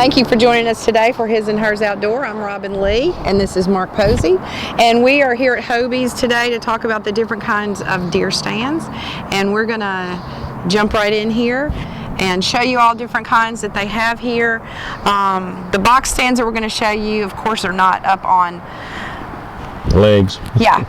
Thank you for joining us today for His and Hers Outdoor. I'm Robin Lee, and this is Mark Posey. And we are here at Hobie's today to talk about the different kinds of deer stands. And we're going to jump right in here and show you all different kinds that they have here. The box stands that we're going to show you, of course, are not up on legs. Yeah.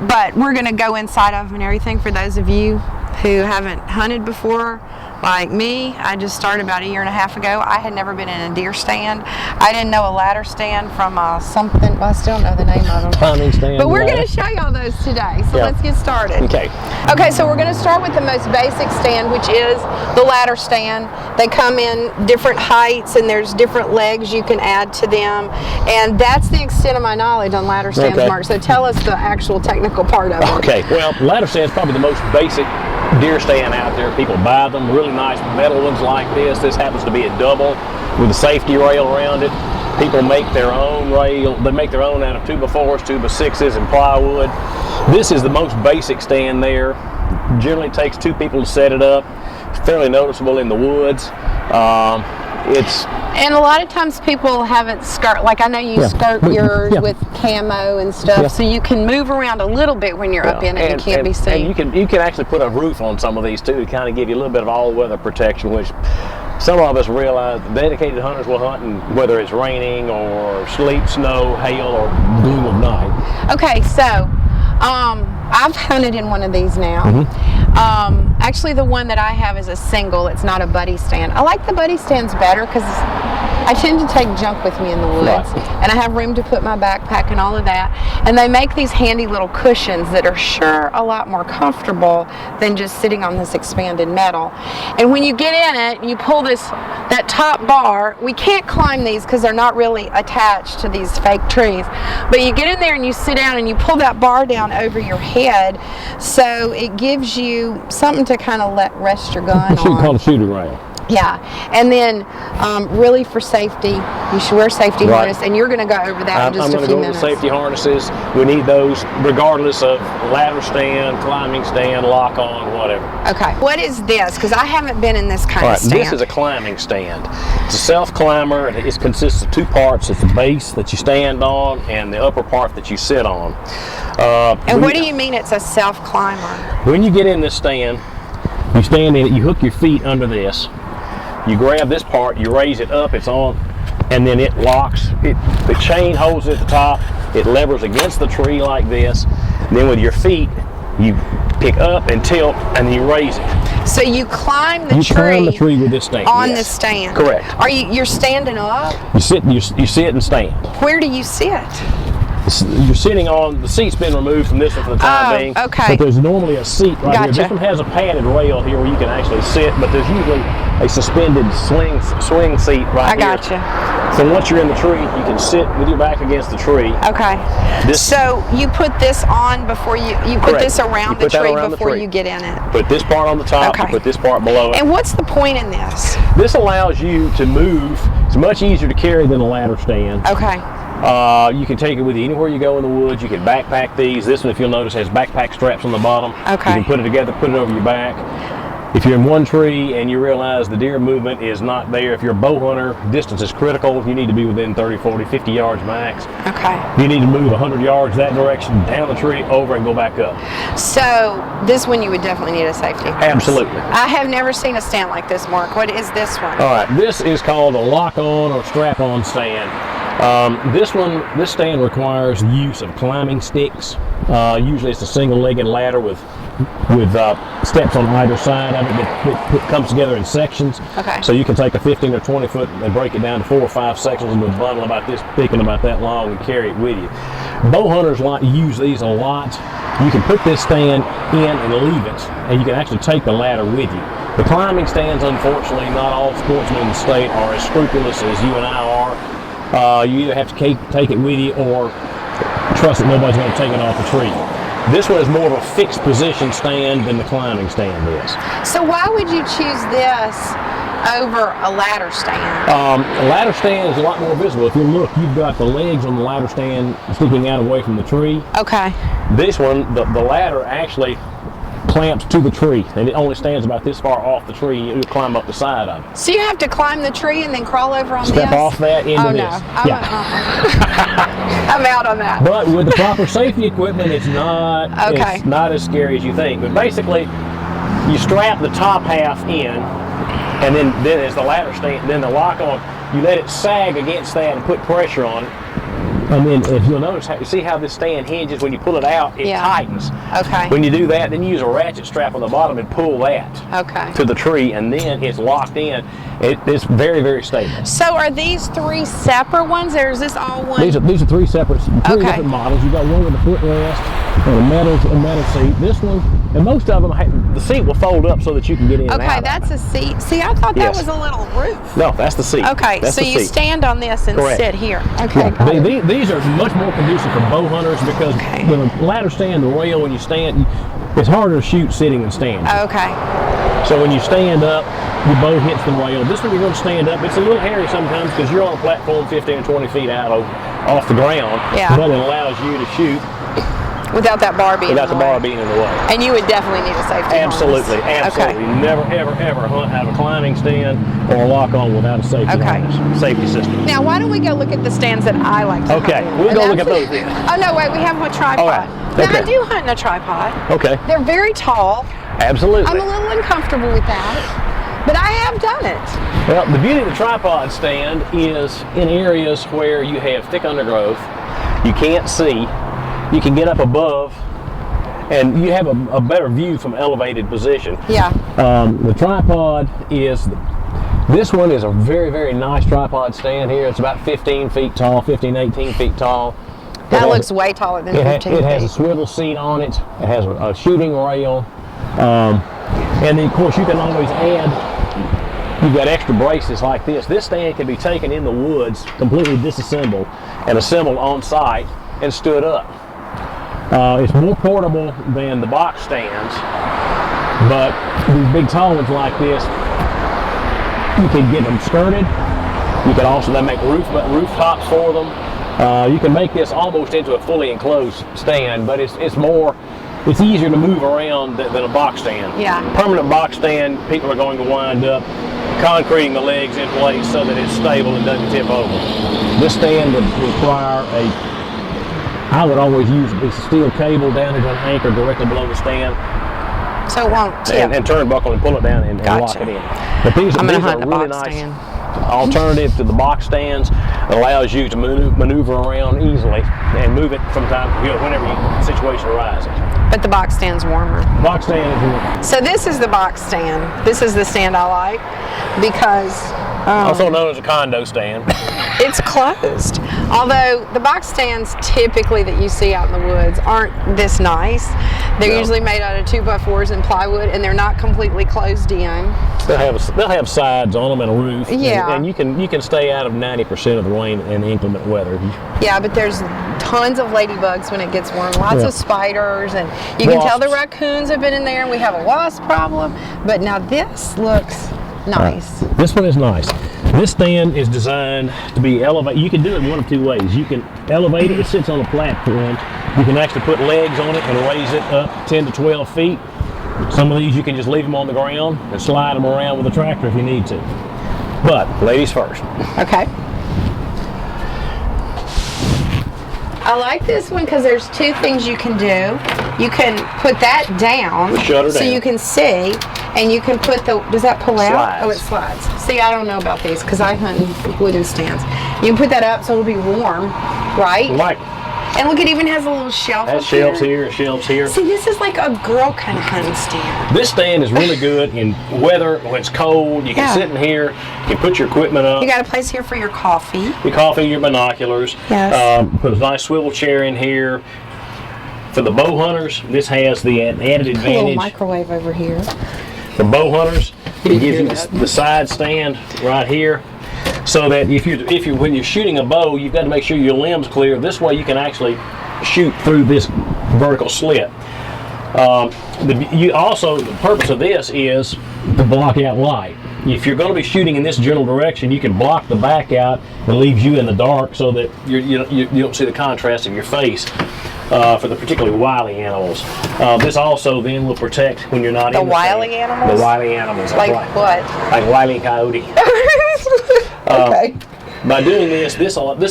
But we're going to go inside of them and everything. For those of you who haven't hunted before, like me, I just started about a year and a half ago. I had never been in a deer stand. I didn't know a ladder stand from something, well, I still don't know the name of them. Climbing stand. But we're going to show you all those today, so let's get started. Okay. Okay, so we're going to start with the most basic stand, which is the ladder stand. They come in different heights, and there's different legs you can add to them. And that's the extent of my knowledge on ladder stands, Mark. So tell us the actual technical part of it. Okay, well, ladder stand is probably the most basic deer stand out there. People buy them, really nice metal ones like this. This happens to be a double with a safety rail around it. People make their own rail. They make their own out of 2x4s, 2x6s, and plywood. This is the most basic stand there. Generally takes two people to set it up. It's fairly noticeable in the woods. And a lot of times people have it skirt, like I know you skirt yours with camo and stuff, so you can move around a little bit when you're up in it and can't be seen. And you can actually put a roof on some of these too to kind of give you a little bit of all-weather protection, which some of us realize dedicated hunters will hunt, and whether it's raining or sleet, snow, hail, or gloom of night. Okay, so I've hunted in one of these now. Actually, the one that I have is a single. It's not a buddy stand. I like the buddy stands better because I tend to take junk with me in the woods, and I have room to put my backpack and all of that. And they make these handy little cushions that are sure a lot more comfortable than just sitting on this expanded metal. And when you get in it, you pull that top bar. We can't climb these because they're not really attached to these fake trees. But you get in there and you sit down and you pull that bar down over your head, so it gives you something to kind of rest your gun on. Called a shooting rail. Yeah, and then really for safety, you should wear safety harness, and you're going to go over that in just a few minutes. I'm going to go over the safety harnesses. We need those regardless of ladder stand, climbing stand, lock on, whatever. Okay, what is this? Because I haven't been in this kind of stand. This is a climbing stand. It's a self-climber. It consists of two parts. It's the base that you stand on and the upper part that you sit on. And what do you mean it's a self-climber? When you get in this stand, you stand in it, you hook your feet under this. You grab this part, you raise it up, it's on, and then it locks. The chain holds it at the top, it levers against the tree like this, and then with your feet, you pick up and tilt, and then you raise it. So you climb the tree. You climb the tree with this stand. On the stand. Correct. You're standing up? You sit and stand. Where do you sit? You're sitting on, the seat's been removed from this one for the time being. Okay. But there's normally a seat right here. This one has a padded rail here where you can actually sit, but there's usually a suspended swing seat right here. I gotcha. So once you're in the tree, you can sit with your back against the tree. Okay. So you put this on before you put this around the tree before you get in it. Put this part on the top, you put this part below it. And what's the point in this? This allows you to move. It's much easier to carry than a ladder stand. Okay. You can take it with you anywhere you go in the woods. You can backpack these. This one, if you'll notice, has backpack straps on the bottom. Okay. You can put it together, put it over your back. If you're in one tree and you realize the deer movement is not there, if you're a bow hunter, distance is critical. You need to be within 30, 40, 50 yards max. Okay. You need to move 100 yards that direction, down the tree, over, and go back up. So this one you would definitely need a safety harness. Absolutely. I have never seen a stand like this, Mark. What is this one? All right. This is called a lock-on or strap-on stand. This stand requires the use of climbing sticks. Usually it's a single-legged ladder with steps on either side of it that comes together in sections. Okay. So you can take a 15 or 20 foot and break it down to 4 or 5 sections into a bundle about this thick and about that long and carry it with you. Bow hunters use these a lot. You can put this stand in and leave it, and you can actually take the ladder with you. The climbing stands, unfortunately, not all sportsmen in the state are as scrupulous as you and I are. You either have to take it with you or trust that nobody's going to take it off the tree. This one is more of a fixed position stand than the climbing stand is. So why would you choose this over a ladder stand? A ladder stand is a lot more visible. If you look, you've got the legs on the ladder stand sticking out away from the tree. Okay. This one, the ladder actually clamped to the tree, and it only stands about this far off the tree. You'll climb up the side of it. So you have to climb the tree and then crawl over on this? Step off that into this. No. I'm out on that. But with the proper safety equipment, it's not as scary as you think. But basically, you strap the top half in, and then as the ladder stand, then the lock on, you let it sag against that and put pressure on it. And then if you'll notice, see how this stand hinges, when you pull it out, it tightens. Okay. When you do that, then you use a ratchet strap on the bottom and pull that to the tree, and then it's locked in. It's very, very stable. So are these 3 separate ones, or is this all one? These are 3 separate, 3 different models. You got one with a footrest and a metal seat. This one, and most of them, the seat will fold up so that you can get in and out. Okay, that's a seat. See, I thought that was a little roof. No, that's the seat. Okay, that's so you stand on this and sit here. Okay. Yeah. These are much more conducive for bow hunters because with a ladder stand, the rail, when you stand, it's harder to shoot sitting than standing. Okay. So when you stand up, your bow hits the rail. This one you're going to stand up. It's a little hairy sometimes because you're on a platform 15 or 20 feet out off the ground. Yeah. But it allows you to shoot without that bar being without the bar being in the way. And you would definitely need a safety Absolutely. Okay. Never, ever hunt out of a climbing stand or a lock on without a safety system. Now, why don't we go look at the stands that I like to hunt? We'll go look at those then. Oh, no, wait, we have a tripod. All right. Now, I do hunt in a tripod. Okay. They're very tall. Absolutely. I'm a little uncomfortable with that, but I have done it. Well, the beauty of the tripod stand is in areas where you have thick undergrowth, you can't see, you can get up above, and you have a better view from elevated position. Yeah. The tripod is, this one is a very, very nice tripod stand here. It's about 15 feet tall, 15, 18 feet tall. That looks way taller than 15 feet. It has a swivel seat on it. It has a shooting rail. And then, of course, you can always add, you've got extra braces like this. This stand can be taken in the woods, completely disassembled, and assembled on site and stood up. It's more portable than the box stands, but these big tall ones like this, you can get them skirted. You can also, they make rooftops for them. You can make this almost into a fully enclosed stand, but it's easier to move around than a box stand. Yeah. Permanent box stand, people are going to wind up concreting the legs in place so that it's stable and doesn't tip over. This stand would require I would always use a piece of steel cable down into an anchor directly below the stand. So it won't tip. And turnbuckle and pull it down and lock it in. But these are really nice alternative to the box stands. It allows you to maneuver around easily and move it from whenever the situation arises. But the box stand's warmer. Box stand is warmer. So this is the box stand. This is the stand I like because also known as a condo stand. It's closed. Although the box stands typically that you see out in the woods aren't this nice. They're usually made out of 2x4s and plywood, and they're not completely closed in. They'll have sides on them and a roof. Yeah. And you can stay out of 90% of the rain and the inclement weather. Yeah, but there's tons of ladybugs when it gets warm. Lots of spiders, and you can tell the raccoons have been in there, and we have a wasp problem. But now this looks nice. This one is nice. This stand is designed to be elevated. You can do it one of two ways. You can elevate it. It sits on a platform. You can actually put legs on it and raise it up 10 to 12 feet. Some of these you can just leave them on the ground and slide them around with a tractor if you need to. But ladies first. Okay. I like this one because there's 2 things you can do. You can put that down so you can see, and you can put does that pull out? Oh, it slides. See, I don't know about these because I hunt in wooden stands. You can put that up so it'll be warm, right? Right. And look, it even has a little shelf. Has shelves here, shelves here. See, this is like a girl kind of hunting stand. This stand is really good in weather when it's cold. You can sit in here. You can put your equipment up. You got a place here for your coffee. Your binoculars. Yes. Put a nice swivel chair in here. For the bow hunters, this has the added advantage. A little microwave over here. For bow hunters, it gives you the side stand right here, so that when you're shooting a bow, you've got to make sure your limb's clear. This way, you can actually shoot through this vertical slit. The purpose of this is to block out light. If you're going to be shooting in this general direction, you can block the back out and leaves you in the dark so that you don't see the contrast of your face. for the particularly wily animals. This also then will protect when you're not The in the wily stand. animals? The wily animals. Like right. what? Like Wile E. Coyote. Okay. By doing this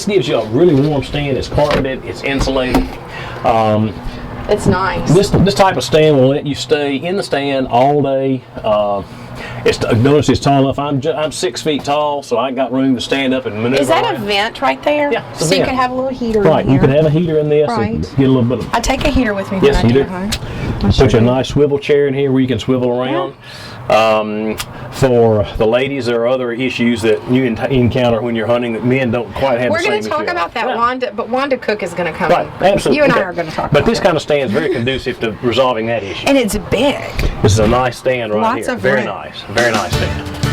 gives you a really warm stand. It's carpeted. It's insulated. It's nice. This type of stand will let you stay in the stand all day. Notice it's tall enough. I'm 6 feet tall, so I got room to stand up and maneuver. Is that around. a vent right there? Yeah, it's a so you vent. can have a little heater Right, in here. you can have a heater in this and Right. get a little bit of. I take a heater with me Yes, when I you get do. home. Put you a nice swivel chair in here where you can swivel around. For the ladies, there are other issues that you encounter when you're hunting that men don't quite have We're the same going to talk issue. about that, Yeah. Wanda, but Wanda Cook is going to come Right, in. absolutely. You and I Okay. are going to talk But about this that. kind of stand is very conducive to resolving that issue. And it's big. This is a nice stand right Lots here. of Very room. nice. Very nice stand.